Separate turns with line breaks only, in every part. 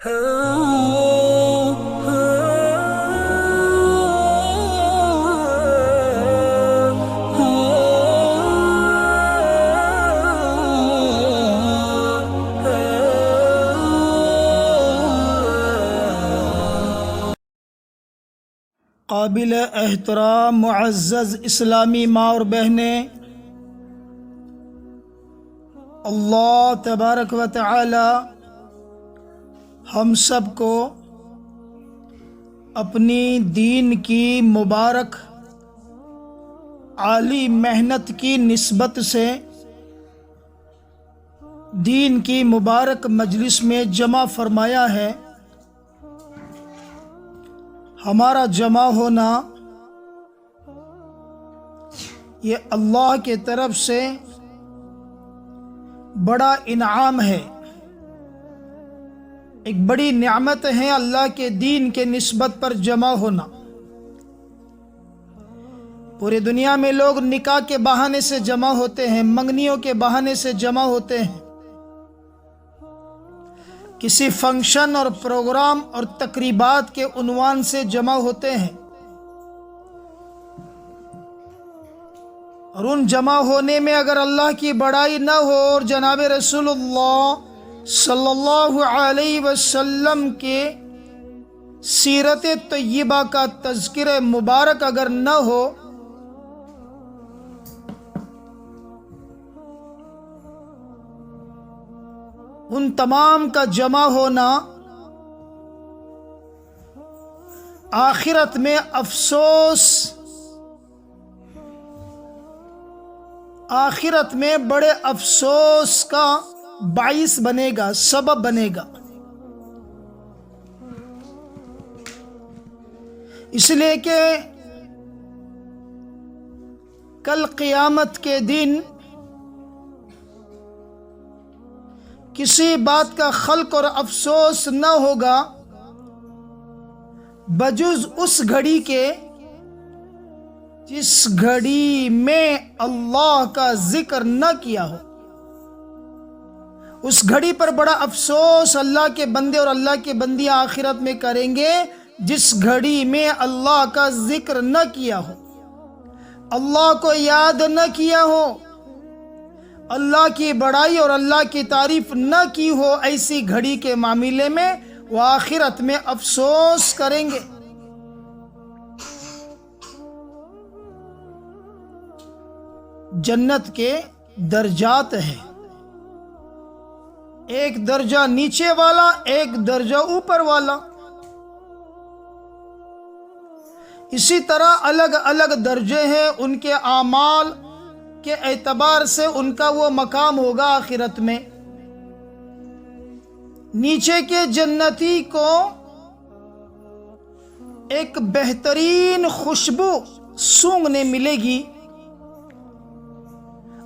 قابل احترام معزز اسلامی ماں اور بہنیں، اللہ تبارک و تعالی ہم سب کو اپنی دین کی مبارک عالی محنت کی نسبت سے دین کی مبارک مجلس میں جمع فرمایا ہے۔ ہمارا جمع ہونا یہ اللہ کے طرف سے بڑا انعام ہے، ایک بڑی نعمت ہے اللہ کے دین کے نسبت پر جمع ہونا۔ پوری دنیا میں لوگ نکاح کے بہانے سے جمع ہوتے ہیں، منگنیوں کے بہانے سے جمع ہوتے ہیں، کسی فنکشن اور پروگرام اور تقریبات کے عنوان سے جمع ہوتے ہیں، اور ان جمع ہونے میں اگر اللہ کی بڑائی نہ ہو اور جناب رسول اللہ صلی اللہ علیہ وسلم کے سیرت طیبہ کا تذکرہ مبارک اگر نہ ہو، ان تمام کا جمع ہونا آخرت میں افسوس، آخرت میں بڑے افسوس کا باعث بنے گا، سبب بنے گا۔ اس لیے کہ کل قیامت کے دن کسی بات کا خلق اور افسوس نہ ہوگا بجز اس گھڑی کے جس گھڑی میں اللہ کا ذکر نہ کیا ہو۔ اس گھڑی پر بڑا افسوس اللہ کے بندے اور اللہ کے بندیاں آخرت میں کریں گے جس گھڑی میں اللہ کا ذکر نہ کیا ہو، اللہ کو یاد نہ کیا ہو، اللہ کی بڑائی اور اللہ کی تعریف نہ کی ہو۔ ایسی گھڑی کے معاملے میں وہ آخرت میں افسوس کریں گے۔ جنت کے درجات ہیں، ایک درجہ نیچے والا، ایک درجہ اوپر والا۔ اسی طرح الگ الگ درجے ہیں، ان کے اعمال کے اعتبار سے ان کا وہ مقام ہوگا آخرت میں۔ نیچے کے جنتی کو ایک بہترین خوشبو سونگھنے ملے گی،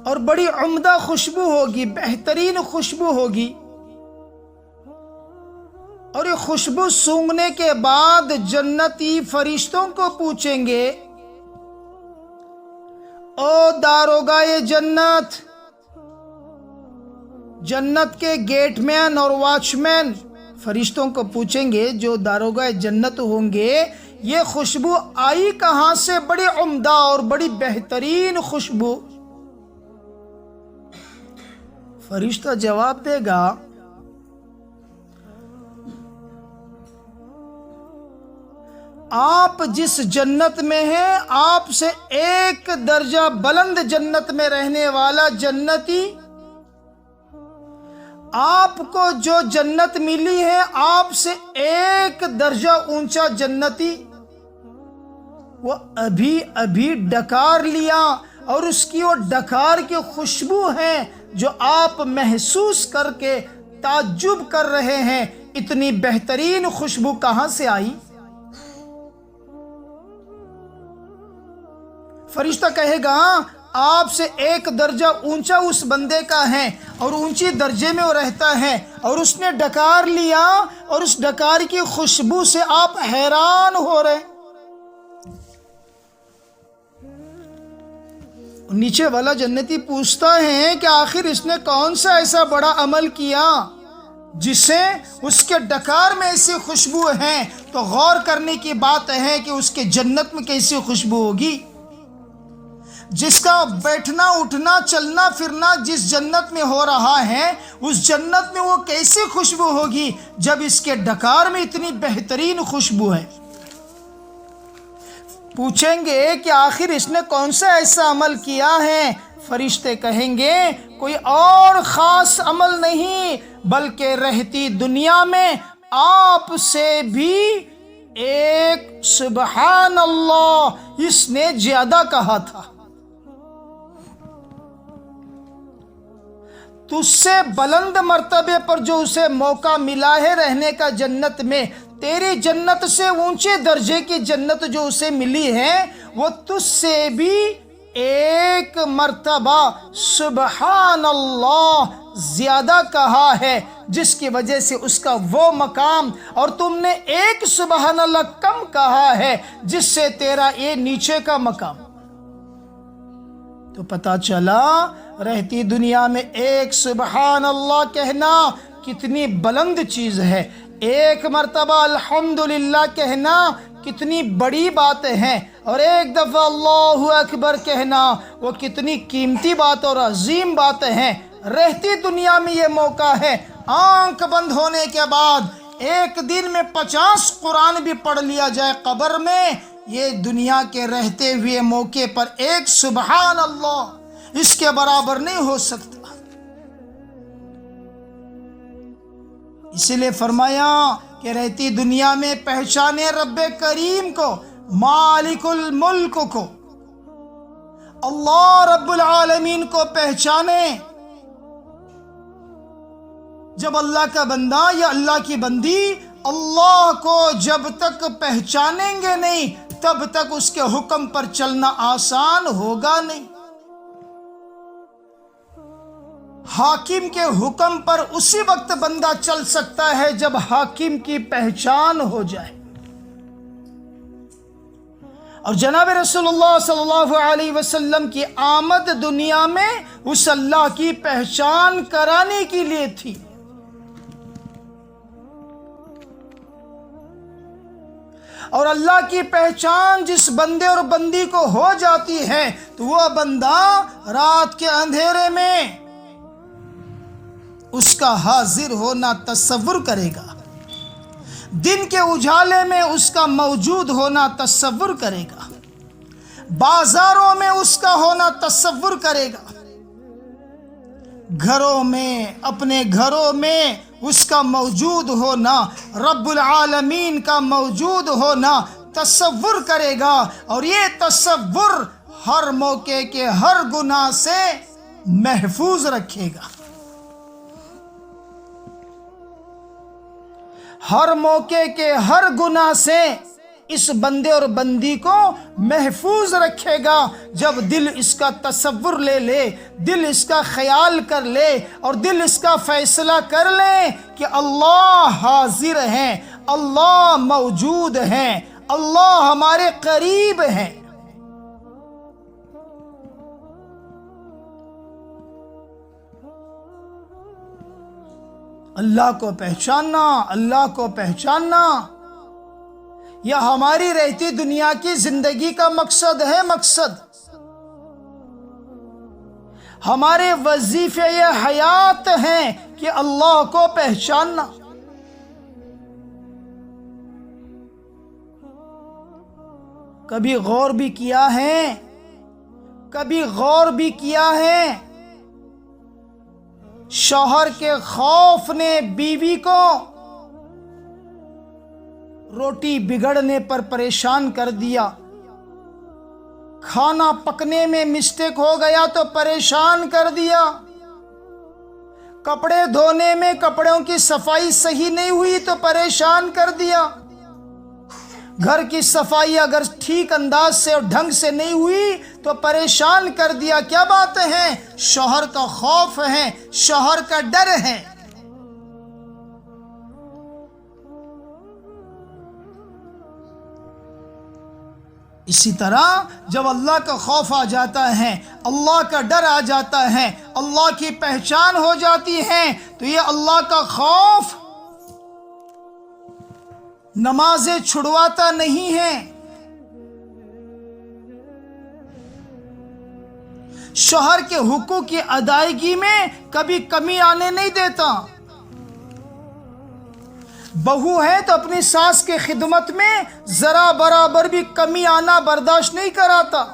اور بڑی عمدہ خوشبو ہوگی، بہترین خوشبو ہوگی، اور یہ خوشبو سونگھنے کے بعد جنتی فرشتوں کو پوچھیں گے، او داروغائے جنت، جنت کے گیٹ مین اور واچ مین فرشتوں کو پوچھیں گے جو داروغائے جنت ہوں گے، یہ خوشبو آئی کہاں سے؟ بڑی عمدہ اور بڑی بہترین خوشبو۔ فرشتہ جواب دے گا، آپ جس جنت میں ہیں آپ سے ایک درجہ بلند جنت میں رہنے والا جنتی، آپ کو جو جنت ملی ہے آپ سے ایک درجہ اونچا جنتی وہ ابھی ابھی ڈکار لیا، اور اس کی وہ ڈکار کی خوشبو ہے جو آپ محسوس کر کے تعجب کر رہے ہیں، اتنی بہترین خوشبو کہاں سے آئی؟ فرشتہ کہے گا آپ سے ایک درجہ اونچا اس بندے کا ہے، اور اونچی درجے میں وہ رہتا ہے، اور اس نے ڈکار لیا، اور اس ڈکار کی خوشبو سے آپ حیران ہو رہے۔ نیچے والا جنتی پوچھتا ہے کہ آخر اس نے کون سا ایسا بڑا عمل کیا جسے اس کے ڈکار میں ایسی خوشبو ہے تو غور کرنے کی بات ہے کہ اس کے جنت میں کیسی خوشبو ہوگی۔ جس کا بیٹھنا اٹھنا چلنا پھرنا جس جنت میں ہو رہا ہے اس جنت میں وہ کیسی خوشبو ہوگی جب اس کے ڈکار میں اتنی بہترین خوشبو ہے۔ پوچھیں گے کہ آخر اس نے کون سا ایسا عمل کیا ہے؟ فرشتے کہیں گے کوئی اور خاص عمل نہیں بلکہ رہتی دنیا میں آپ سے بھی ایک سبحان اللہ اس نے زیادہ کہا تھا۔ تجھ سے بلند مرتبے پر جو اسے موقع ملا ہے رہنے کا جنت میں، تیری جنت سے اونچے درجے کی جنت جو اسے ملی ہے وہ تجھ سے بھی ایک مرتبہ سبحان اللہ زیادہ کہا ہے، جس کی وجہ سے اس کا وہ مقام، اور تم نے ایک سبحان اللہ کم کہا ہے جس سے تیرا یہ نیچے کا مقام۔ تو پتہ چلا رہتی دنیا میں ایک سبحان اللہ کہنا کتنی بلند چیز ہے، ایک مرتبہ الحمدللہ کہنا کتنی بڑی بات ہے، اور ایک دفعہ اللہ اکبر کہنا وہ کتنی قیمتی بات اور عظیم بات ہے۔ رہتی دنیا میں یہ موقع ہے، آنکھ بند ہونے کے بعد ایک دن میں 50 قرآن بھی پڑھ لیا جائے قبر میں، یہ دنیا کے رہتے ہوئے موقع پر ایک سبحان اللہ اس کے برابر نہیں ہو سکتا۔ اسی لیے فرمایا کہ رہتی دنیا میں پہچانے رب کریم کو، مالک الملک کو، اللہ رب العالمین کو پہچانے۔ جب اللہ کا بندہ یا اللہ کی بندی اللہ کو جب تک پہچانیں گے نہیں تب تک اس کے حکم پر چلنا آسان ہوگا نہیں۔ حاکم کے حکم پر اسی وقت بندہ چل سکتا ہے جب حاکم کی پہچان ہو جائے۔ اور جناب رسول اللہ صلی اللہ علیہ وسلم کی آمد دنیا میں اس اللہ کی پہچان کرانے کے لیے تھی۔ اور اللہ کی پہچان جس بندے اور بندی کو ہو جاتی ہے تو وہ بندہ رات کے اندھیرے میں اس کا حاضر ہونا تصور کرے گا، دن کے اجالے میں اس کا موجود ہونا تصور کرے گا، بازاروں میں اس کا ہونا تصور کرے گا، گھروں میں اپنے گھروں میں اس کا موجود ہونا، رب العالمین کا موجود ہونا تصور کرے گا، اور یہ تصور ہر موقع کے ہر گناہ سے محفوظ رکھے گا، ہر موقع کے ہر گناہ سے اس بندے اور بندی کو محفوظ رکھے گا۔ جب دل اس کا تصور لے لے، دل اس کا خیال کر لے اور دل اس کا فیصلہ کر لے کہ اللہ حاضر ہیں، اللہ موجود ہیں، اللہ ہمارے قریب ہیں، اللہ کو پہچاننا، اللہ کو پہچاننا یہ ہماری رہتی دنیا کی زندگی کا مقصد ہے۔ مقصد ہمارے وظیفے حیات ہیں کہ اللہ کو پہچاننا۔ کبھی غور بھی کیا ہے، کبھی غور بھی کیا ہے، شوہر کے خوف نے بیوی کو روٹی بگڑنے پر پریشان کر دیا، کھانا پکنے میں مسٹیک ہو گیا تو پریشان کر دیا، کپڑے دھونے میں کپڑوں کی صفائی صحیح نہیں ہوئی تو پریشان کر دیا، گھر کی صفائی اگر ٹھیک انداز سے اور ڈھنگ سے نہیں ہوئی تو پریشان کر دیا۔ کیا بات ہے؟ شوہر کا خوف ہے، شوہر کا ڈر ہے۔ اسی طرح جب اللہ کا خوف آ جاتا ہے، اللہ کا ڈر آ جاتا ہے، اللہ کی پہچان ہو جاتی ہے تو یہ اللہ کا خوف نمازیں چھڑواتا نہیں ہے، شوہر کے حقوق کی ادائیگی میں کبھی کمی آنے نہیں دیتا، بہو ہے تو اپنی ساس کی خدمت میں ذرا برابر بھی کمی آنا برداشت نہیں کراتا،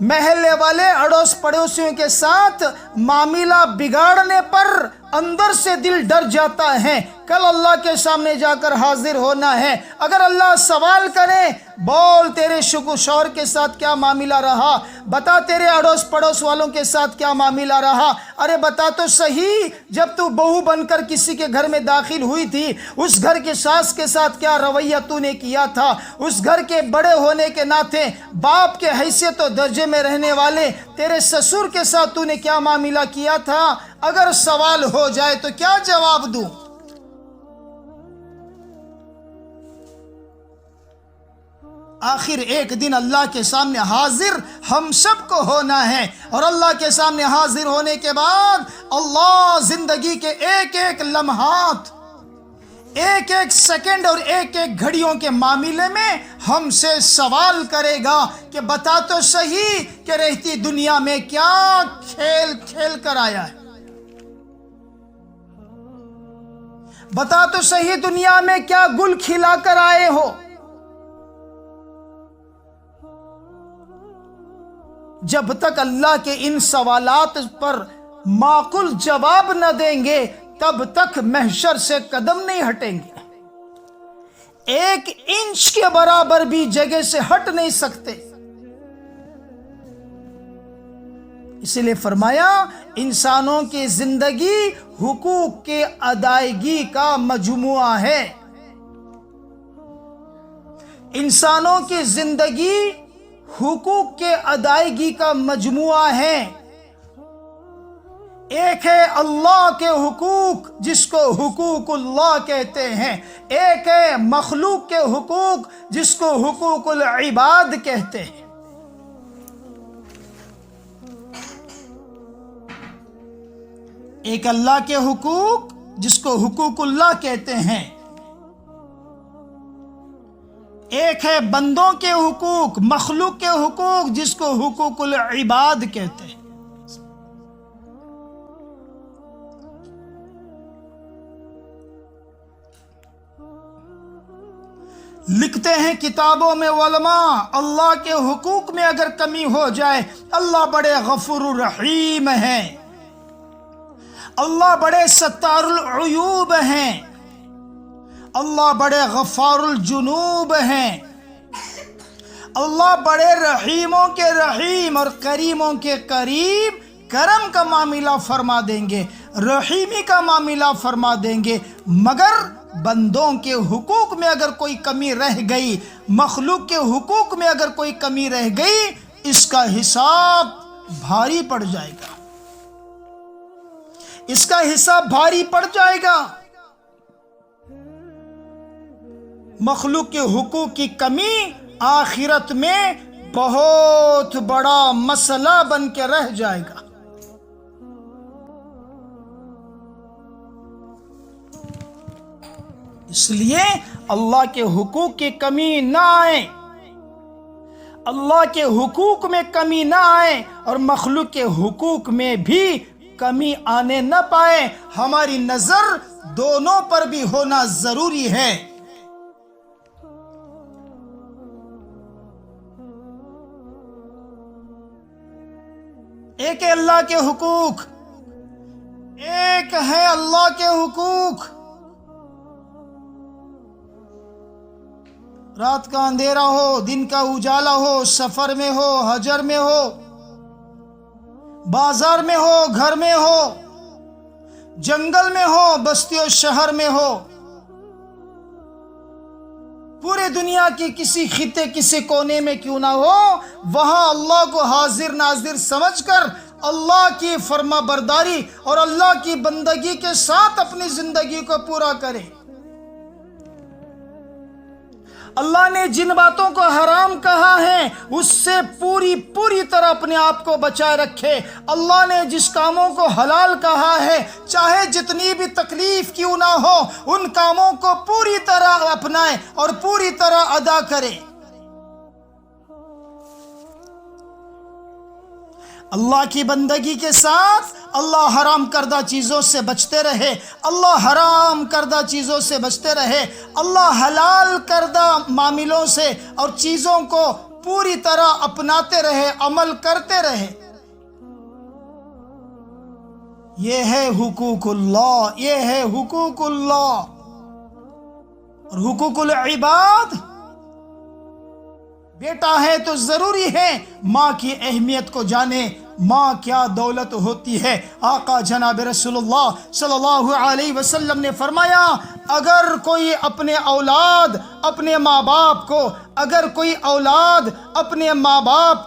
محلے والے اڑوس پڑوسیوں کے ساتھ معاملہ بگاڑنے پر اندر سے دل ڈر جاتا ہے، کل اللہ کے سامنے جا کر حاضر ہونا ہے، اگر اللہ سوال کرے بول تیرے شوہر کے ساتھ کیا معاملہ رہا، بتا تیرے اڑوس پڑوس والوں کے ساتھ کیا معاملہ رہا، ارے بتا تو صحیح جب تو بہو بن کر کسی کے گھر میں داخل ہوئی تھی اس گھر کے ساس کے ساتھ کیا رویہ تو نے کیا تھا، اس گھر کے بڑے ہونے کے ناطے باپ کے حیثیت و درجے میں رہنے والے تیرے سسر کے ساتھ تو نے کیا معاملہ کیا تھا، اگر سوال ہو جائے تو کیا جواب دوں؟ آخر ایک دن اللہ کے سامنے حاضر ہم سب کو ہونا ہے، اور اللہ کے سامنے حاضر ہونے کے بعد اللہ زندگی کے ایک ایک لمحات، ایک ایک سیکنڈ اور ایک ایک گھڑیوں کے معاملے میں ہم سے سوال کرے گا کہ بتا تو صحیح کہ رہتی دنیا میں کیا کھیل کھیل کر آیا ہے، بتا تو صحیح دنیا میں کیا گل کھلا کر آئے ہو۔ جب تک اللہ کے ان سوالات پر معقول جواب نہ دیں گے تب تک محشر سے قدم نہیں ہٹیں گے، ایک انچ کے برابر بھی جگہ سے ہٹ نہیں سکتے، اسی لیے فرمایا انسانوں کی زندگی حقوق کے ادائیگی کا مجموعہ ہے، انسانوں کی زندگی حقوق کے ادائیگی کا مجموعہ ہے، ایک ہے اللہ کے حقوق جس کو حقوق اللہ کہتے ہیں، ایک ہے مخلوق کے حقوق جس کو حقوق العباد کہتے ہیں۔ ایک اللہ کے حقوق جس کو حقوق اللہ کہتے ہیں، ایک ہے بندوں کے حقوق مخلوق کے حقوق جس کو حقوق العباد کہتے ہیں۔ لکھتے ہیں کتابوں میں علماء اللہ کے حقوق میں اگر کمی ہو جائے اللہ بڑے غفور الرحیم ہیں، اللہ بڑے ستار العیوب ہیں، اللہ بڑے غفار الجنوب ہیں، اللہ بڑے رحیموں کے رحیم اور کریموں کے کریم، کرم کا معاملہ فرما دیں گے، رحیمی کا معاملہ فرما دیں گے، مگر بندوں کے حقوق میں اگر کوئی کمی رہ گئی، مخلوق کے حقوق میں اگر کوئی کمی رہ گئی، اس کا حساب بھاری پڑ جائے گا، اس کا حساب بھاری پڑ جائے گا۔ مخلوق کے حقوق کی کمی آخرت میں بہت بڑا مسئلہ بن کے رہ جائے گا۔ اس لیے اللہ کے حقوق کی کمی نہ آئے، اللہ کے حقوق میں کمی نہ آئے اور مخلوق کے حقوق میں بھی کمی آنے نہ پائے، ہماری نظر دونوں پر بھی ہونا ضروری ہے۔ ایک ہے اللہ کے حقوق، ایک ہے اللہ کے حقوق۔ رات کا اندھیرا ہو، دن کا اجالا ہو، سفر میں ہو، حجر میں ہو، بازار میں ہو، گھر میں ہو، جنگل میں ہو، بستی و شہر میں ہو، پورے دنیا کی کسی خطے کسی کونے میں کیوں نہ ہو، وہاں اللہ کو حاضر ناظر سمجھ کر اللہ کی فرما برداری اور اللہ کی بندگی کے ساتھ اپنی زندگی کو پورا کرے۔ اللہ نے جن باتوں کو حرام کہا ہے اس سے پوری طرح اپنے آپ کو بچائے رکھے۔ اللہ نے جس کاموں کو حلال کہا ہے چاہے جتنی بھی تکلیف کیوں نہ ہو ان کاموں کو پوری طرح اپنائے اور پوری طرح ادا کرے۔ اللہ کی بندگی کے ساتھ اللہ حرام کردہ چیزوں سے بچتے رہے، اللہ حرام کردہ چیزوں سے بچتے رہے، اللہ حلال کردہ معاملوں سے اور چیزوں کو پوری طرح اپناتے رہے، عمل کرتے رہے۔ یہ ہے حقوق اللہ، یہ ہے حقوق اللہ۔ اور حقوق العباد، بیٹا ہے تو ضروری ہے ماں کی اہمیت کو جانے، ماں کیا دولت ہوتی ہے۔ آقا جناب رسول اللہ صلی اللہ علیہ وسلم نے فرمایا اگر کوئی اپنے اولاد اپنے ماں باپ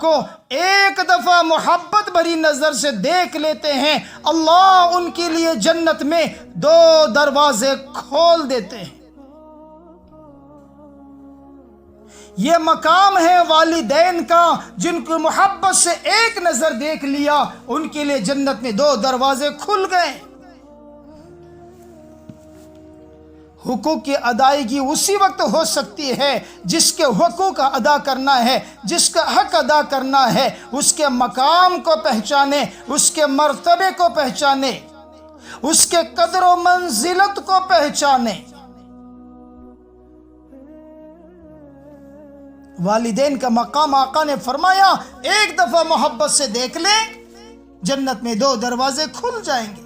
کو ایک دفعہ محبت بھری نظر سے دیکھ لیتے ہیں اللہ ان کے لیے جنت میں 2 دروازے کھول دیتے ہیں۔ یہ مقام ہے والدین کا، جن کو محبت سے ایک نظر دیکھ لیا ان کے لیے جنت میں 2 دروازے کھل گئے۔ حقوق کی ادائیگی اسی وقت ہو سکتی ہے جس کے حقوق ادا کرنا ہے، جس کا حق ادا کرنا ہے اس کے مقام کو پہچانے، اس کے مرتبے کو پہچانے، اس کے قدر و منزلت کو پہچانے۔ والدین کا مقام آقا نے فرمایا ایک دفعہ محبت سے دیکھ لیں جنت میں 2 دروازے کھل جائیں گے۔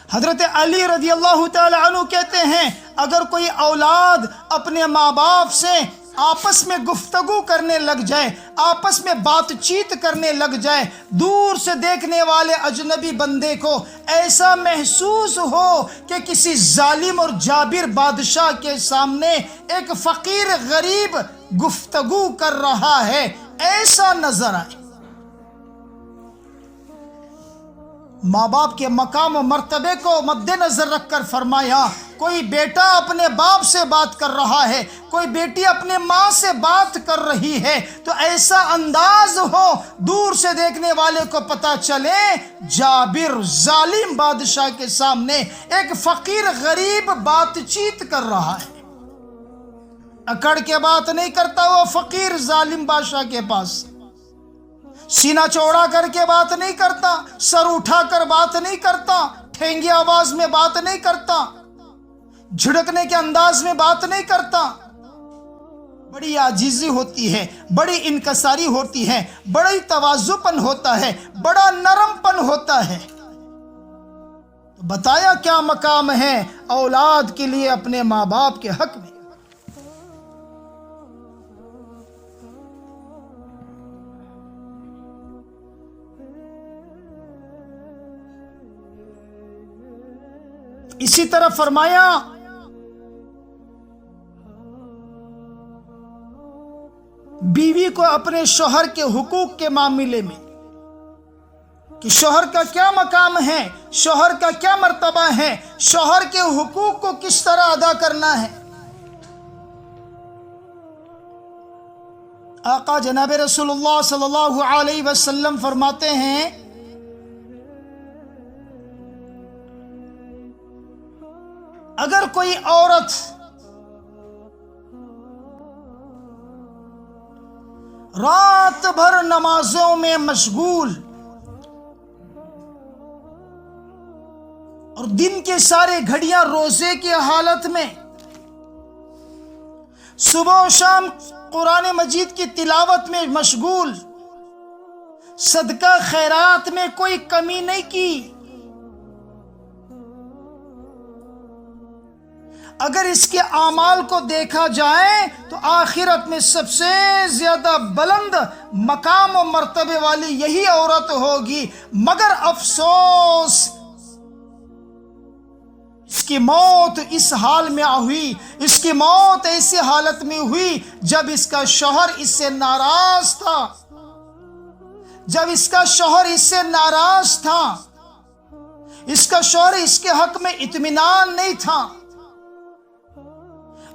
حضرت علی رضی اللہ تعالی عنہ کہتے ہیں اگر کوئی اولاد اپنے ماں باپ سے آپس میں گفتگو کرنے لگ جائے، آپس میں بات چیت کرنے لگ جائے، دور سے دیکھنے والے اجنبی بندے کو ایسا محسوس ہو کہ کسی ظالم اور جابر بادشاہ کے سامنے ایک فقیر غریب گفتگو کر رہا ہے، ایسا نظر آئے۔ ماں باپ کے مقام و مرتبے کو مد نظر رکھ کر فرمایا کوئی بیٹا اپنے باپ سے بات کر رہا ہے، کوئی بیٹی اپنے ماں سے بات کر رہی ہے تو ایسا انداز ہو دور سے دیکھنے والے کو پتا چلے جابر ظالم بادشاہ کے سامنے ایک فقیر غریب بات چیت کر رہا ہے۔ اکڑ کے بات نہیں کرتا وہ فقیر ظالم بادشاہ کے پاس، سینہ چوڑا کر کے بات نہیں کرتا، سر اٹھا کر بات نہیں کرتا، ٹھینگی آواز میں بات نہیں کرتا، جھڑکنے کے انداز میں بات نہیں کرتا۔ بڑی عاجزی ہوتی ہے، بڑی انکساری ہوتی ہے، بڑی تواضع پن ہوتا ہے، بڑا نرم پن ہوتا ہے۔ تو بتایا کیا مقام ہے اولاد کے لیے اپنے ماں باپ کے حق میں۔ اسی طرح فرمایا بیوی کو اپنے شوہر کے حقوق کے معاملے میں کہ شوہر کا کیا مقام ہے، شوہر کا کیا مرتبہ ہے، شوہر کے حقوق کو کس طرح ادا کرنا ہے۔ آقا جناب رسول اللہ صلی اللہ علیہ وسلم فرماتے ہیں اگر کوئی عورت رات بھر نمازوں میں مشغول اور دن کے سارے گھڑیاں روزے کی حالت میں، صبح و شام قرآن مجید کی تلاوت میں مشغول، صدقہ خیرات میں کوئی کمی نہیں کی، اگر اس کے اعمال کو دیکھا جائے تو آخرت میں سب سے زیادہ بلند مقام و مرتبے والی یہی عورت ہوگی، مگر افسوس اس کی موت اس حال میں ہوئی، اس کی موت ایسی حالت میں ہوئی جب اس کا شوہر اس سے ناراض تھا، جب اس کا شوہر اس سے ناراض تھا، اس کا شوہر اس کے حق میں اطمینان نہیں تھا،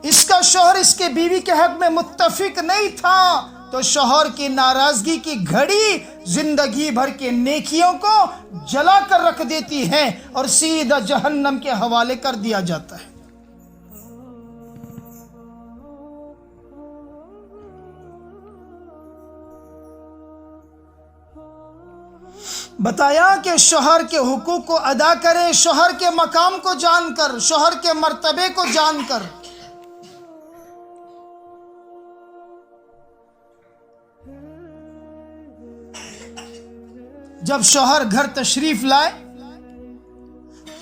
اس کا شوہر اس کے بیوی کے حق میں متفق نہیں تھا، تو شوہر کی ناراضگی کی گھڑی زندگی بھر کے نیکیوں کو جلا کر رکھ دیتی ہے اور سیدھا جہنم کے حوالے کر دیا جاتا ہے۔ بتایا کہ شوہر کے حقوق کو ادا کریں، شوہر کے مقام کو جان کر، شوہر کے مرتبے کو جان کر۔ جب شوہر گھر تشریف لائے،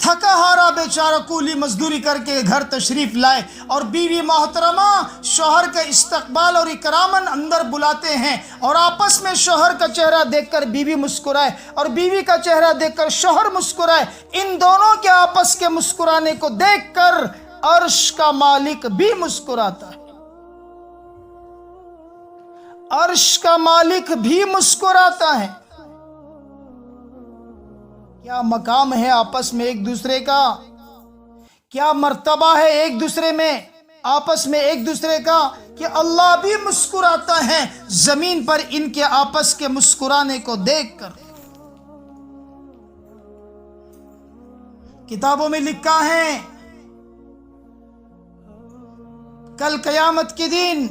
تھکا ہارا بیچارہ کولی مزدوری کر کے گھر تشریف لائے، اور بیوی محترمہ شوہر کا استقبال اور اکراماً اندر بلاتے ہیں، اور آپس میں شوہر کا چہرہ دیکھ کر بیوی مسکرائے اور بیوی کا چہرہ دیکھ کر شوہر مسکرائے، ان دونوں کے آپس کے مسکرانے کو دیکھ کر عرش کا مالک بھی مسکراتا ہے، عرش کا مالک بھی مسکراتا ہے۔ کیا مقام ہے آپس میں ایک دوسرے کا، کیا مرتبہ ہے ایک دوسرے میں، آپس میں ایک دوسرے کا، کہ اللہ بھی مسکراتا ہے زمین پر ان کے آپس کے مسکرانے کو دیکھ کر۔ کتابوں میں لکھا ہے کل قیامت کے دن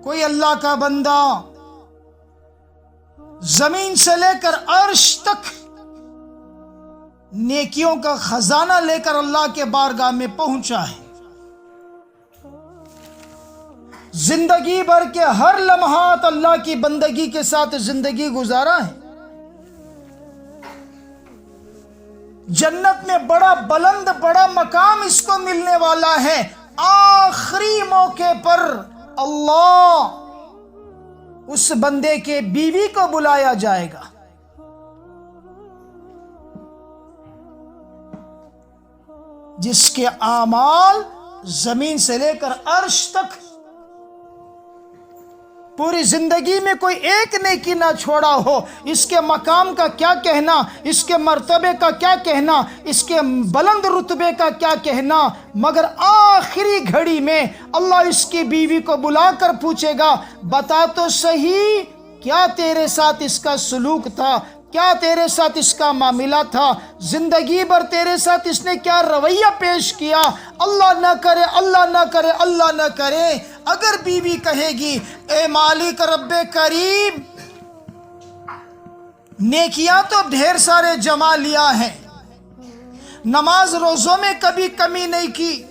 کوئی اللہ کا بندہ زمین سے لے کر عرش تک نیکیوں کا خزانہ لے کر اللہ کے بارگاہ میں پہنچا ہے، زندگی بھر کے ہر لمحات اللہ کی بندگی کے ساتھ زندگی گزارا ہے، جنت میں بڑا بلند بڑا مقام اس کو ملنے والا ہے، آخری موقع پر اللہ اس بندے کے بیوی کو بلایا جائے گا، جس کے اعمال زمین سے لے کر عرش تک پوری زندگی میں کوئی ایک نیکی نہ چھوڑا ہو، اس کے مقام کا کیا کہنا، اس کے مرتبے کا کیا کہنا، اس کے بلند رتبے کا کیا کہنا، مگر آخری گھڑی میں اللہ اس کی بیوی کو بلا کر پوچھے گا، بتا تو صحیح کیا تیرے ساتھ اس کا سلوک تھا، کیا تیرے ساتھ اس کا معاملہ تھا، زندگی بھر تیرے ساتھ اس نے کیا رویہ پیش کیا۔ اللہ نہ کرے، اللہ نہ کرے، اللہ نہ کرے، اگر بیوی کہے گی اے مالک رب کریم، نیکیاں تو ڈھیر سارے جما لیا ہے، نماز روزوں میں کبھی کمی نہیں کی،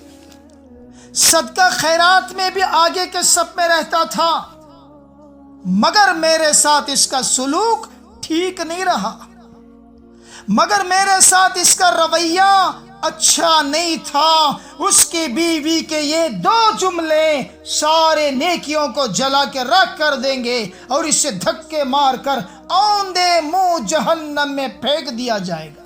صدقہ خیرات میں بھی آگے کے سب میں رہتا تھا، مگر میرے ساتھ اس کا سلوک ٹھیک نہیں رہا، مگر میرے ساتھ اس کا رویہ اچھا نہیں تھا، اس کی بیوی کے یہ دو جملے سارے نیکیوں کو جلا کے رکھ کر دیں گے اور اسے دھکے مار کر اوندے منہ جہنم میں پھینک دیا جائے گا۔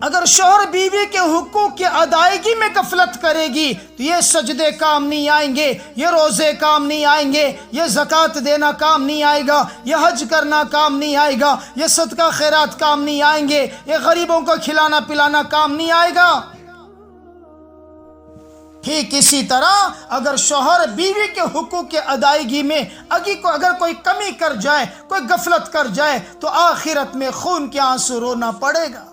اگر شوہر بیوی کے حقوق کی ادائیگی میں غفلت کرے گی تو یہ سجدے کام نہیں آئیں گے، یہ روزے کام نہیں آئیں گے، یہ زکوٰۃ دینا کام نہیں آئے گا، یہ حج کرنا کام نہیں آئے گا، یہ صدقہ خیرات کام نہیں آئیں گے، یہ غریبوں کو کھلانا پلانا کام نہیں آئے گا۔ ٹھیک اسی طرح اگر شوہر بیوی کے حقوق کی ادائیگی میں اگر کوئی کمی کر جائے، کوئی غفلت کر جائے تو آخرت میں خون کے آنسو رونا پڑے گا۔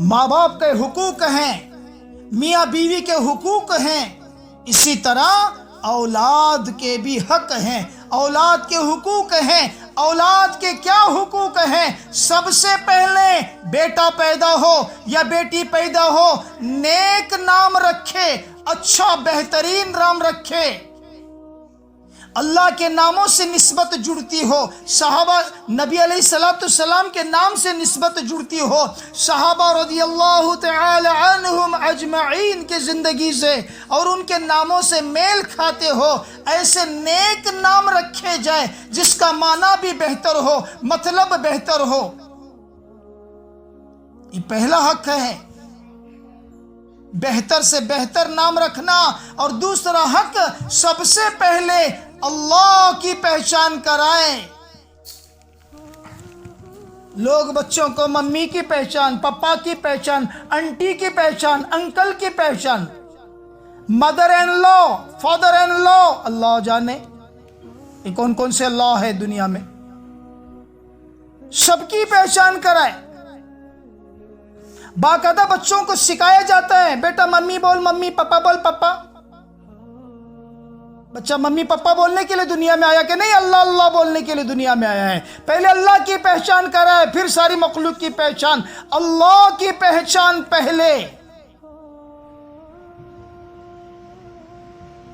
ماں باپ کے حقوق ہیں، میاں بیوی کے حقوق ہیں، اسی طرح اولاد کے بھی حق ہیں، اولاد کے حقوق ہیں۔ اولاد کے کیا حقوق ہیں؟ سب سے پہلے بیٹا پیدا ہو یا بیٹی پیدا ہو، نیک نام رکھے، اچھا بہترین نام رکھے، اللہ کے ناموں سے نسبت جڑتی ہو، صحابہ نبی علیہ السلام کے نام سے نسبت جڑتی ہو، صحابہ رضی اللہ تعالی عنہم اجمعین کی زندگی سے اور ان کے ناموں سے میل کھاتے ہو، ایسے نیک نام رکھے جائے جس کا معنی بھی بہتر ہو، مطلب بہتر ہو۔ یہ پہلا حق ہے۔ بہتر سے بہتر نام رکھنا، اور دوسرا حق سب سے پہلے اللہ کی پہچان کرائیں۔ لوگ بچوں کو ممی کی پہچان، پپا کی پہچان، انٹی کی پہچان، انکل کی پہچان، mother in law, father in law, اللہ جانے یہ کون کون سے اللہ ہے دنیا میں، سب کی پہچان کرائیں۔ باقاعدہ بچوں کو سکھایا جاتا ہے، بیٹا ممی بول ممی، پپا بول پپا۔ بچہ ممی پپا بولنے کے لیے دنیا میں آیا کہ نہیں، اللہ اللہ بولنے کے لیے دنیا میں آیا ہے۔ پہلے اللہ کی پہچان کرائے، پھر ساری مخلوق کی پہچان۔ اللہ کی پہچان پہلے۔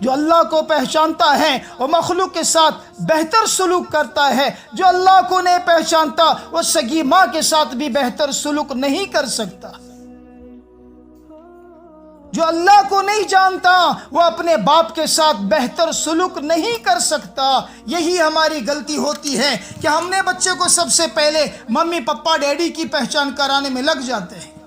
جو اللہ کو پہچانتا ہے وہ مخلوق کے ساتھ بہتر سلوک کرتا ہے، جو اللہ کو نہیں پہچانتا وہ سگی ماں کے ساتھ بھی بہتر سلوک نہیں کر سکتا۔ جو اللہ کو نہیں جانتا وہ اپنے باپ کے ساتھ بہتر سلوک نہیں کر سکتا۔ یہی ہماری غلطی ہوتی ہے کہ ہم نے بچے کو سب سے پہلے ممی پپا ڈیڈی کی پہچان کرانے میں لگ جاتے ہیں۔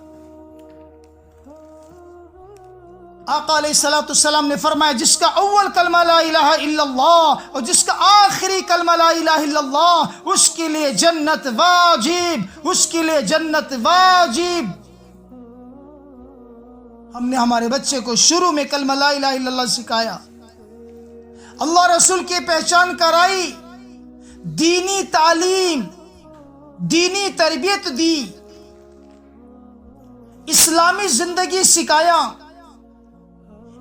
آقا علیہ السلام نے فرمایا جس کا اول کلمہ لا الہ الا اللہ اور جس کا آخری کلمہ لا الہ الا اللہ اس کے لیے جنت واجب، اس کے لیے جنت واجب۔ ہم نے ہمارے بچے کو شروع میں کلمہ لا الہ الا اللہ سکھایا، اللہ رسول کی پہچان کرائی، دینی تعلیم، دینی تربیت دی، اسلامی زندگی سکھایا،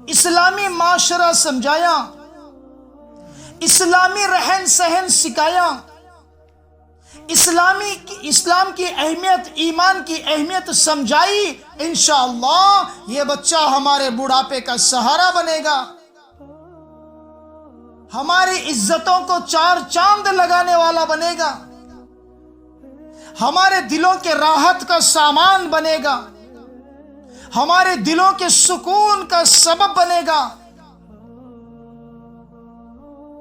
اسلامی معاشرہ سمجھایا، اسلامی رہن سہن سکھایا، اسلام کی اہمیت، ایمان کی اہمیت سمجھائی۔ انشاءاللہ یہ بچہ ہمارے بڑھاپے کا سہارا بنے گا، ہماری عزتوں کو چار چاند لگانے والا بنے گا، ہمارے دلوں کے راحت کا سامان بنے گا، ہمارے دلوں کے سکون کا سبب بنے گا۔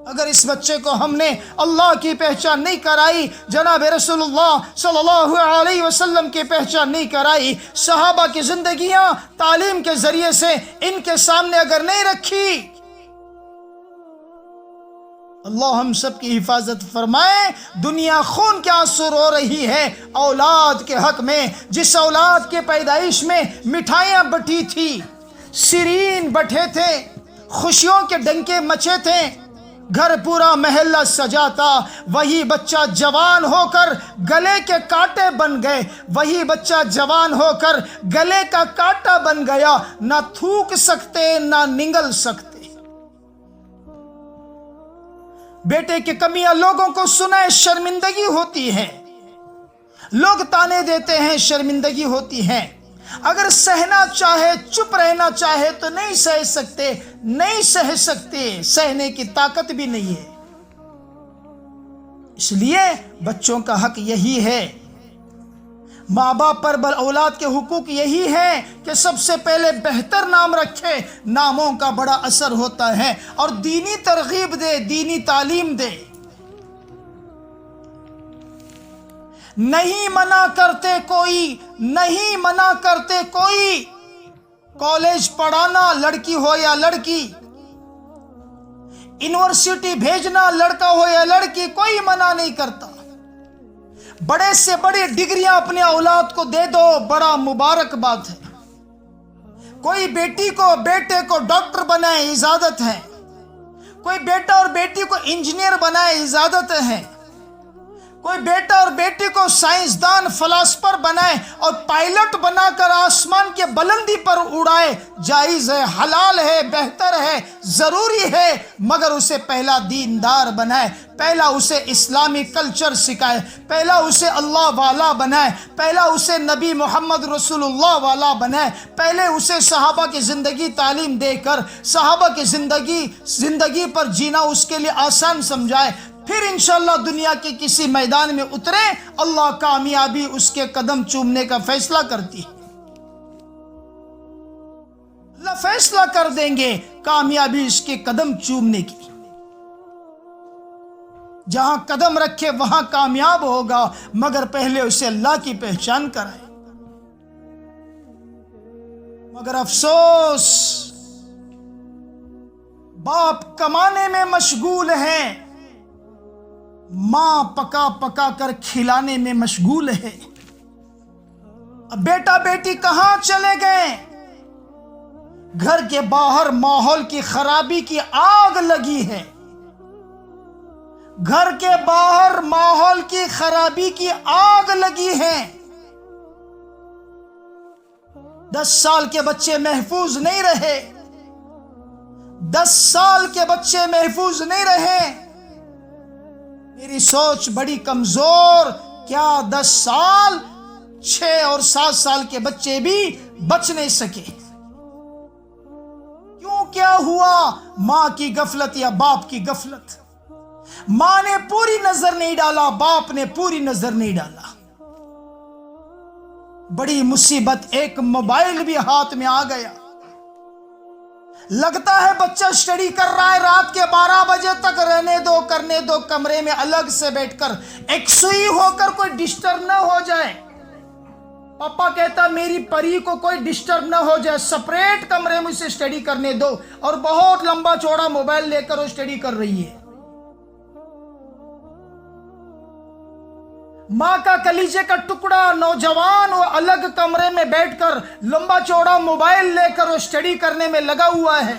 اگر اس بچے کو ہم نے اللہ کی پہچان نہیں کرائی، جناب رسول اللہ صلی اللہ علیہ وسلم کی پہچان نہیں کرائی، صحابہ کی زندگیاں تعلیم کے ذریعے سے ان کے سامنے اگر نہیں رکھی، اللہ ہم سب کی حفاظت فرمائے۔ دنیا خون کے آنسو رو رہی ہے اولاد کے حق میں، جس اولاد کے پیدائش میں مٹھائیاں بٹی تھی، شیرین بٹھے تھے، خوشیوں کے ڈنکے مچے تھے، گھر پورا محلہ سجا تھا، وہی بچہ جوان ہو کر گلے کے کانٹے بن گئے، وہی بچہ جوان ہو کر گلے کا کانٹا بن گیا، نہ تھوک سکتے نہ نگل سکتے۔ بیٹے کی کمیاں لوگوں کو سنائے شرمندگی ہوتی ہے، لوگ تانے دیتے ہیں شرمندگی ہوتی ہے۔ اگر سہنا چاہے، چپ رہنا چاہے تو نہیں سہ سکتے، نہیں سہ سکتے، سہنے کی طاقت بھی نہیں ہے۔ اس لیے بچوں کا حق یہی ہے، ماں باپ پر اولاد کے حقوق یہی ہے کہ سب سے پہلے بہتر نام رکھے، ناموں کا بڑا اثر ہوتا ہے، اور دینی ترغیب دے، دینی تعلیم دے۔ نہیں منع کرتے کوئی، نہیں منع کرتے کوئی، کالج پڑھانا لڑکی ہو یا لڑکی، یونیورسٹی بھیجنا لڑکا ہو یا لڑکی، کوئی منع نہیں کرتا۔ بڑے سے بڑی ڈگریاں اپنے اولاد کو دے دو، بڑا مبارک بات ہے۔ کوئی بیٹی کو بیٹے کو ڈاکٹر بنائے، اجازت ہے۔ کوئی بیٹا اور بیٹی کو انجینئر بنائے، اجازت ہے۔ کوئی بیٹا اور بیٹی کو سائنسدان فلاسفر بنائے اور پائلٹ بنا کر آسمان کے بلندی پر اڑائے، جائز ہے، حلال ہے، بہتر ہے، ضروری ہے، مگر اسے پہلا دیندار بنائے، پہلا اسے اسلامی کلچر سکھائے، پہلا اسے اللہ والا بنائے، پہلا اسے نبی محمد رسول اللہ والا بنائے، پہلے اسے صحابہ کی زندگی تعلیم دے کر صحابہ کی زندگی پر جینا اس کے لیے آسان سمجھائے، پھر انشاءاللہ دنیا کے کسی میدان میں اترے، اللہ کامیابی اس کے قدم چومنے کا فیصلہ کرتی ہے۔ اللہ فیصلہ کر دیں گے کامیابی اس کے قدم چومنے کی۔ جہاں قدم رکھے وہاں کامیاب ہوگا، مگر پہلے اسے اللہ کی پہچان کرائے۔ مگر افسوس باپ کمانے میں مشغول ہیں، ماں پکا پکا کر کھلانے میں مشغول ہے۔ اب بیٹا بیٹی کہاں چلے گئے؟ گھر کے باہر ماحول کی خرابی کی آگ لگی ہے، گھر کے باہر ماحول کی خرابی کی آگ لگی ہے۔ 10 سال کے بچے محفوظ نہیں رہے، 10 سال کے بچے محفوظ نہیں رہے۔ میری سوچ بڑی کمزور، کیا 10 سال 6 اور 7 سال کے بچے بھی بچ نہیں سکے؟ کیوں؟ کیا ہوا؟ ماں کی غفلت یا باپ کی غفلت؟ ماں نے پوری نظر نہیں ڈالا، باپ نے پوری نظر نہیں ڈالا۔ بڑی مصیبت، ایک موبائل بھی ہاتھ میں آ گیا۔ لگتا ہے بچہ اسٹڈی کر رہا ہے، رات کے 12 بجے تک رہنے دو، کرنے دو، کمرے میں الگ سے بیٹھ کر ایک سوئی ہو کر کوئی ڈسٹرب نہ ہو جائے۔ پاپا کہتا میری پری کو کوئی ڈسٹرب نہ ہو جائے، سپریٹ کمرے میں سے اسٹڈی کرنے دو، اور بہت لمبا چوڑا موبائل لے کر وہ اسٹڈی کر رہی ہے۔ ماں کا کلیجے کا ٹکڑا نوجوان وہ الگ کمرے میں بیٹھ کر لمبا چوڑا موبائل لے کر وہ اسٹڈی کرنے میں لگا ہوا ہے۔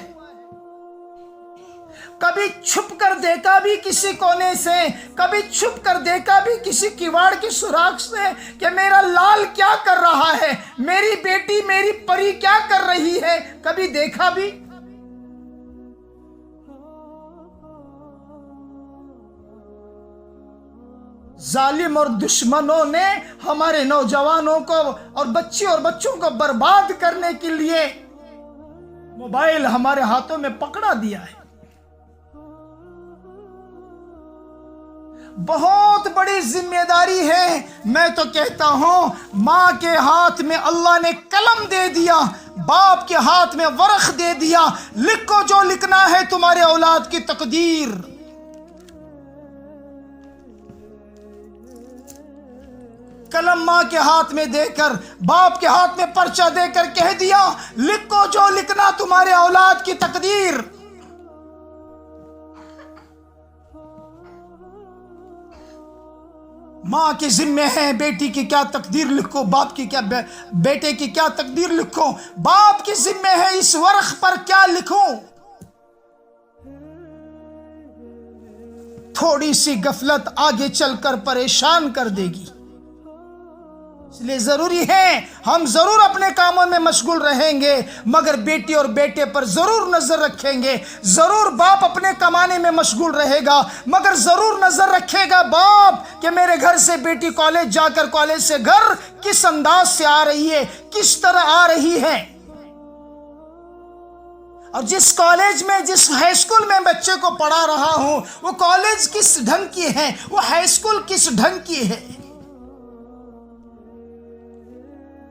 کبھی چھپ کر دیکھا بھی کسی کونے سے، کبھی چھپ کر دیکھا بھی کسی کیواڑ کی سوراخ سے کہ میرا لال کیا کر رہا ہے، میری بیٹی میری پری کیا کر رہی ہے، کبھی دیکھا بھی؟ ظالم اور دشمنوں نے ہمارے نوجوانوں کو اور بچوں کو برباد کرنے کے لیے موبائل ہمارے ہاتھوں میں پکڑا دیا ہے۔ بہت بڑی ذمہ داری ہے۔ میں تو کہتا ہوں ماں کے ہاتھ میں اللہ نے قلم دے دیا، باپ کے ہاتھ میں ورق دے دیا، لکھو جو لکھنا ہے تمہارے اولاد کی تقدیر۔ قلم ماں کے ہاتھ میں دے کر، باپ کے ہاتھ میں پرچہ دے کر کہہ دیا لکھو جو لکھنا تمہارے اولاد کی تقدیر۔ ماں کے ذمہ ہے بیٹی کی کیا تقدیر لکھو، باپ کی کیا بیٹے کی کیا تقدیر لکھو، باپ کی ذمہ ہے اس ورق پر کیا لکھوں۔ تھوڑی سی غفلت آگے چل کر پریشان کر دے گی، اس لیے ضروری ہے ہم ضرور اپنے کاموں میں مشغول رہیں گے، مگر بیٹی اور بیٹے پر ضرور نظر رکھیں گے۔ ضرور باپ اپنے کمانے میں مشغول رہے گا، مگر ضرور نظر رکھے گا باپ کہ میرے گھر سے بیٹی کالج جا کر کالج سے گھر کس انداز سے آ رہی ہے، کس طرح آ رہی ہے۔ اور جس کالج میں، جس ہائی اسکول میں بچے کو پڑھا رہا ہوں، وہ کالج کس ڈھنگ کی ہے، وہ ہائی اسکول کس ڈھنگ کی ہے۔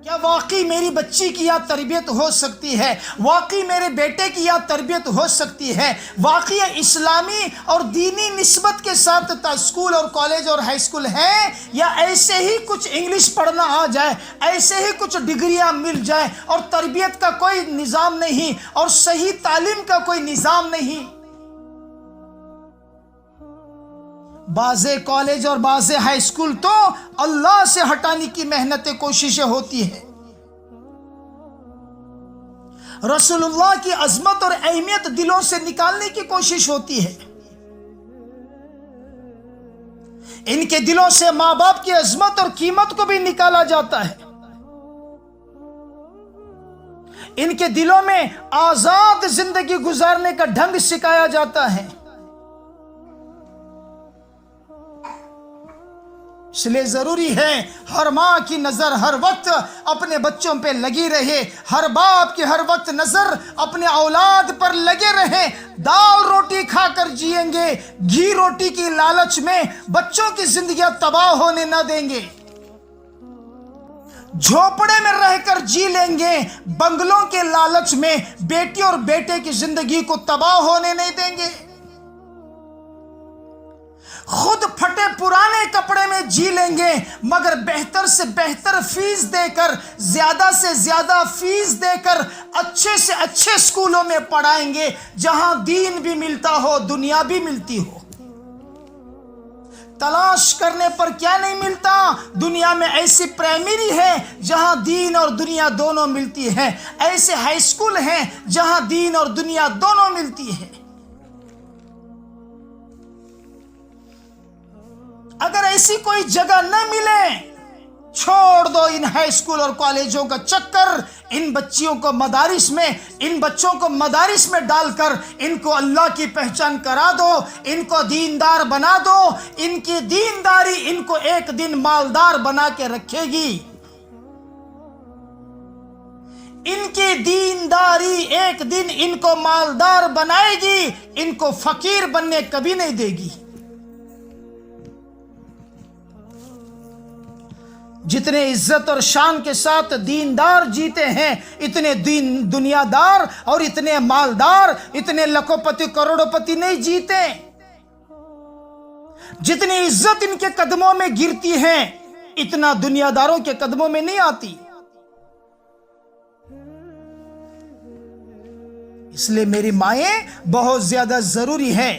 کیا واقعی میری بچی کی یہاں تربیت ہو سکتی ہے؟ واقعی میرے بیٹے کی یہاں تربیت ہو سکتی ہے؟ واقعی اسلامی اور دینی نسبت کے ساتھ اسکول اور کالج اور ہائی اسکول ہے، یا ایسے ہی کچھ انگلش پڑھنا آ جائے، ایسے ہی کچھ ڈگریاں مل جائیں اور تربیت کا کوئی نظام نہیں اور صحیح تعلیم کا کوئی نظام نہیں؟ بعض کالج اور بعض ہائی اسکول تو اللہ سے ہٹانے کی محنتیں کوششیں ہوتی ہے۔ رسول اللہ کی عظمت اور اہمیت دلوں سے نکالنے کی کوشش ہوتی ہے۔ ان کے دلوں سے ماں باپ کی عظمت اور قیمت کو بھی نکالا جاتا ہے۔ ان کے دلوں میں آزاد زندگی گزارنے کا ڈھنگ سکھایا جاتا ہے۔ اس لیے ضروری ہے ہر ماں کی نظر ہر وقت اپنے بچوں پہ لگی رہے، ہر باپ کی ہر وقت نظر اپنے اولاد پر لگے رہے۔ دال روٹی کھا کر جئیں گے، گھی روٹی کی لالچ میں بچوں کی زندگیاں تباہ ہونے نہ دیں گے۔ جھوپڑے میں رہ کر جی لیں گے، بنگلوں کے لالچ میں بیٹی اور بیٹے کی زندگی کو تباہ ہونے نہیں دیں گے۔ خود پھٹے پرانے کپڑے میں جی لیں گے، مگر بہتر سے بہتر فیس دے کر، زیادہ سے زیادہ فیس دے کر اچھے سے اچھے اسکولوں میں پڑھائیں گے، جہاں دین بھی ملتا ہو، دنیا بھی ملتی ہو۔ تلاش کرنے پر کیا نہیں ملتا؟ دنیا میں ایسی پرائمری ہے جہاں دین اور دنیا دونوں ملتی ہے، ایسے ہائی اسکول ہیں جہاں دین اور دنیا دونوں ملتی ہے۔ اگر ایسی کوئی جگہ نہ ملے، چھوڑ دو ان ہائی اسکول اور کالجوں کا چکر، ان بچوں کو مدارس میں ڈال کر ان کو اللہ کی پہچان کرا دو، ان کو دیندار بنا دو۔ ان کی دینداری ان کو ایک دن مالدار بنا کے رکھے گی، ان کی دینداری ایک دن ان کو مالدار بنائے گی، ان کو فقیر بننے کبھی نہیں دے گی۔ جتنے عزت اور شان کے ساتھ دیندار جیتے ہیں، اتنے دنیا دار اور اتنے مالدار، اتنے لاکھوں پتی کروڑوں پتی نہیں جیتے۔ جتنی عزت ان کے قدموں میں گرتی ہے، اتنا دنیا داروں کے قدموں میں نہیں آتی۔ اس لیے میری مائیں بہت زیادہ ضروری ہے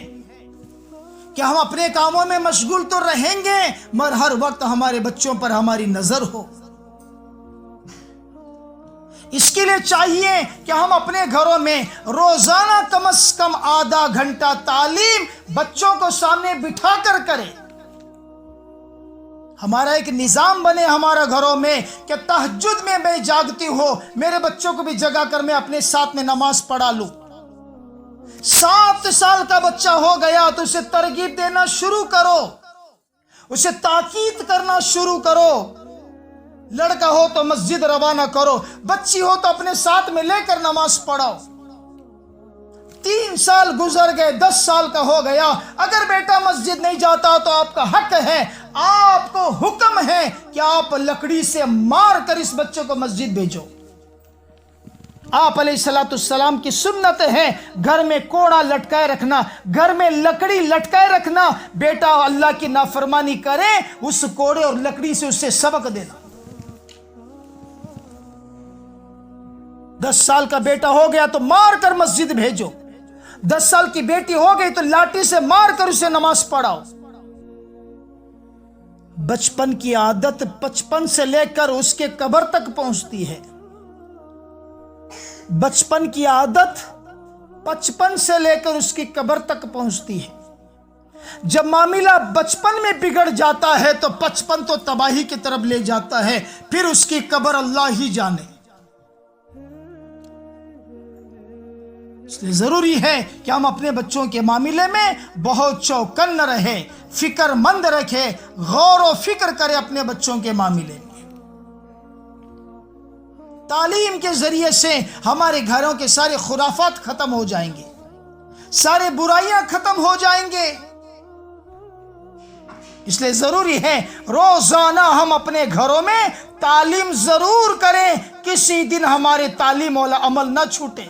کہ ہم اپنے کاموں میں مشغول تو رہیں گے، مگر ہر وقت ہمارے بچوں پر ہماری نظر ہو۔ اس کے لیے چاہیے کہ ہم اپنے گھروں میں روزانہ کم از کم آدھا گھنٹہ تعلیم بچوں کو سامنے بٹھا کر کریں۔ ہمارا ایک نظام بنے ہمارا گھروں میں کہ تہجد میں جاگتی ہو، میرے بچوں کو بھی جگا کر میں اپنے ساتھ میں نماز پڑھا لوں۔ 7 سال کا بچہ ہو گیا تو اسے ترغیب دینا شروع کرو، اسے تاکید کرنا شروع کرو۔ لڑکا ہو تو مسجد روانہ کرو، بچی ہو تو اپنے ساتھ میں لے کر نماز پڑھاؤ۔ 3 سال گزر گئے، 10 سال کا ہو گیا، اگر بیٹا مسجد نہیں جاتا تو آپ کا حق ہے، آپ کو حکم ہے کہ آپ لکڑی سے مار کر اس بچے کو مسجد بھیجو۔ آپ علیہ السلام کی سنت ہے گھر میں کوڑا لٹکائے رکھنا، گھر میں لکڑی لٹکائے رکھنا۔ بیٹا اللہ کی نافرمانی کرے، اس کوڑے اور لکڑی سے اسے سبق دینا۔ 10 سال کا بیٹا ہو گیا تو مار کر مسجد بھیجو، 10 سال کی بیٹی ہو گئی تو لاٹھی سے مار کر اسے نماز پڑھاؤ۔ بچپن کی عادت 55 سے لے کر اس کے قبر تک پہنچتی ہے۔ بچپن کی عادت 55 سے لے کر اس کی قبر تک پہنچتی ہے۔ جب معاملہ بچپن میں بگڑ جاتا ہے تو 55 تو تباہی کی طرف لے جاتا ہے، پھر اس کی قبر اللہ ہی جانے۔ اس لیے ضروری ہے کہ ہم اپنے بچوں کے معاملے میں بہت چوکن رہے، فکر مند رکھے، غور و فکر کرے اپنے بچوں کے معاملے میں۔ تعلیم کے ذریعے سے ہمارے گھروں کے سارے خرافات ختم ہو جائیں گے، سارے برائیاں ختم ہو جائیں گے۔ اس لیے ضروری ہے روزانہ ہم اپنے گھروں میں تعلیم ضرور کریں، کسی دن ہمارے تعلیم والا عمل نہ چھوٹے۔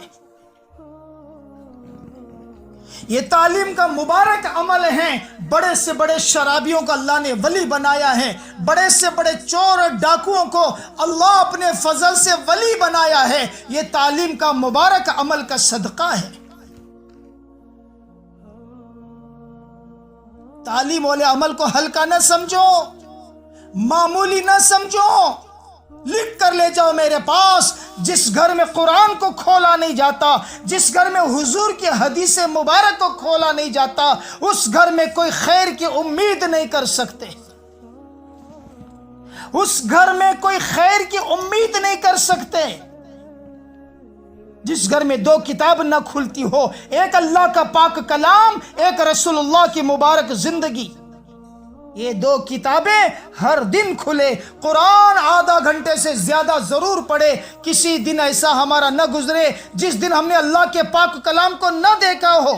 یہ تعلیم کا مبارک عمل ہے۔ بڑے سے بڑے شرابیوں کو اللہ نے ولی بنایا ہے، بڑے سے بڑے چور اور ڈاکوؤں کو اللہ اپنے فضل سے ولی بنایا ہے۔ یہ تعلیم کا مبارک عمل کا صدقہ ہے۔ تعلیم والے عمل کو ہلکا نہ سمجھو، معمولی نہ سمجھو، لکھ کر لے جاؤ میرے پاس۔ جس گھر میں قرآن کو کھولا نہیں جاتا، جس گھر میں حضور کی حدیث مبارک کو کھولا نہیں جاتا، اس گھر میں کوئی خیر کی امید نہیں کر سکتے، اس گھر میں کوئی خیر کی امید نہیں کر سکتے۔ جس گھر میں 2 کتاب نہ کھلتی ہو، ایک اللہ کا پاک کلام، ایک رسول اللہ کی مبارک زندگی، یہ 2 کتابیں ہر دن کھلے، قرآن آدھا گھنٹے سے زیادہ ضرور پڑھے۔ کسی دن ایسا ہمارا نہ گزرے جس دن ہم نے اللہ کے پاک کلام کو نہ دیکھا ہو،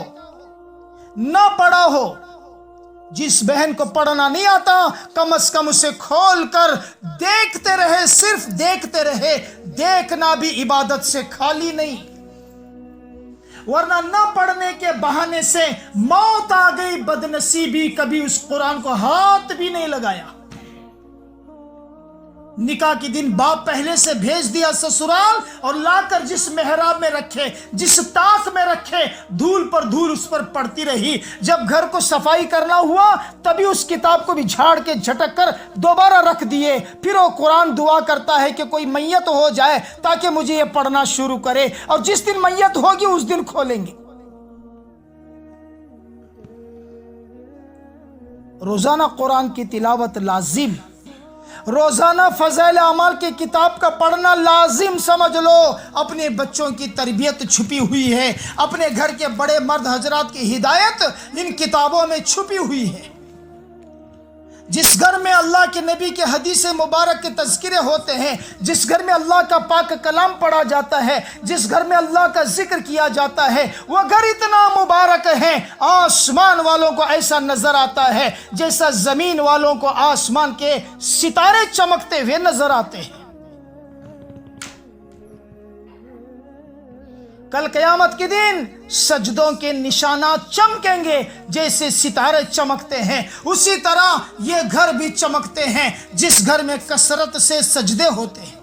نہ پڑھا ہو۔ جس بہن کو پڑھنا نہیں آتا، کم از کم اسے کھول کر دیکھتے رہے، صرف دیکھتے رہے۔ دیکھنا بھی عبادت سے خالی نہیں۔ ورنہ نہ پڑھنے کے بہانے سے موت آ گئی، بدنصیبی کبھی اس قرآن کو ہاتھ بھی نہیں لگایا۔ نکاح کے دن باپ پہلے سے بھیج دیا سسرال، اور لا کر جس محراب میں رکھے، جس طاق میں رکھے، دھول پر دھول اس پر پڑتی رہی۔ جب گھر کو صفائی کرنا ہوا تبھی اس کتاب کو بھی جھاڑ کے جھٹک کر دوبارہ رکھ دیے۔ پھر وہ قرآن دعا کرتا ہے کہ کوئی میت ہو جائے تاکہ مجھے یہ پڑھنا شروع کرے، اور جس دن میت ہوگی اس دن کھولیں گے۔ روزانہ قرآن کی تلاوت لازم، روزانہ فضائل اعمال کی کتاب کا پڑھنا لازم سمجھ لو۔ اپنے بچوں کی تربیت چھپی ہوئی ہے، اپنے گھر کے بڑے مرد حضرات کی ہدایت ان کتابوں میں چھپی ہوئی ہے۔ جس گھر میں اللہ کے نبی کے حدیث مبارک کے تذکرے ہوتے ہیں، جس گھر میں اللہ کا پاک کلام پڑھا جاتا ہے، جس گھر میں اللہ کا ذکر کیا جاتا ہے، وہ گھر اتنا مبارک ہے، آسمان والوں کو ایسا نظر آتا ہے جیسا زمین والوں کو آسمان کے ستارے چمکتے ہوئے نظر آتے ہیں۔ کل قیامت کے دن سجدوں کے نشانات چمکیں گے، جیسے ستارے چمکتے ہیں اسی طرح یہ گھر بھی چمکتے ہیں جس گھر میں کثرت سے سجدے ہوتے ہیں۔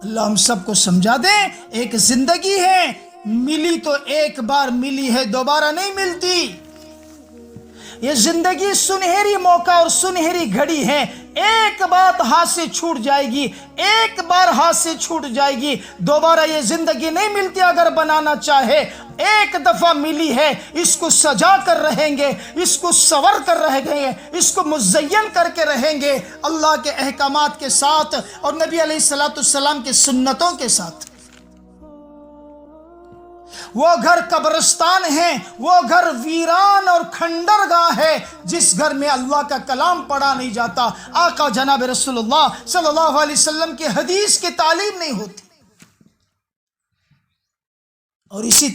اللہ ہم سب کو سمجھا دے، ایک زندگی ہے، ملی تو ایک بار ملی ہے، دوبارہ نہیں ملتی۔ یہ زندگی سنہری موقع اور سنہری گھڑی ہے، ایک بات ہاتھ سے چھوٹ جائے گی، ایک بار ہاتھ سے چھوٹ جائے گی، دوبارہ یہ زندگی نہیں ملتی۔ اگر بنانا چاہے ایک دفعہ ملی ہے، اس کو سجا کر رہیں گے، اس کو سور کر رہیں گے، اس کو مزین کر کے رہیں گے اللہ کے احکامات کے ساتھ اور نبی علیہ السلام کے سنتوں کے ساتھ۔ وہ گھر قبرستان ہے، وہ گھر ویران اور کھنڈر گاہ ہے جس گھر میں اللہ کا کلام پڑھا نہیں جاتا، آقا جناب رسول اللہ صلی اللہ علیہ وسلم کی حدیث کی تعلیم نہیں ہوتی۔ اور اسی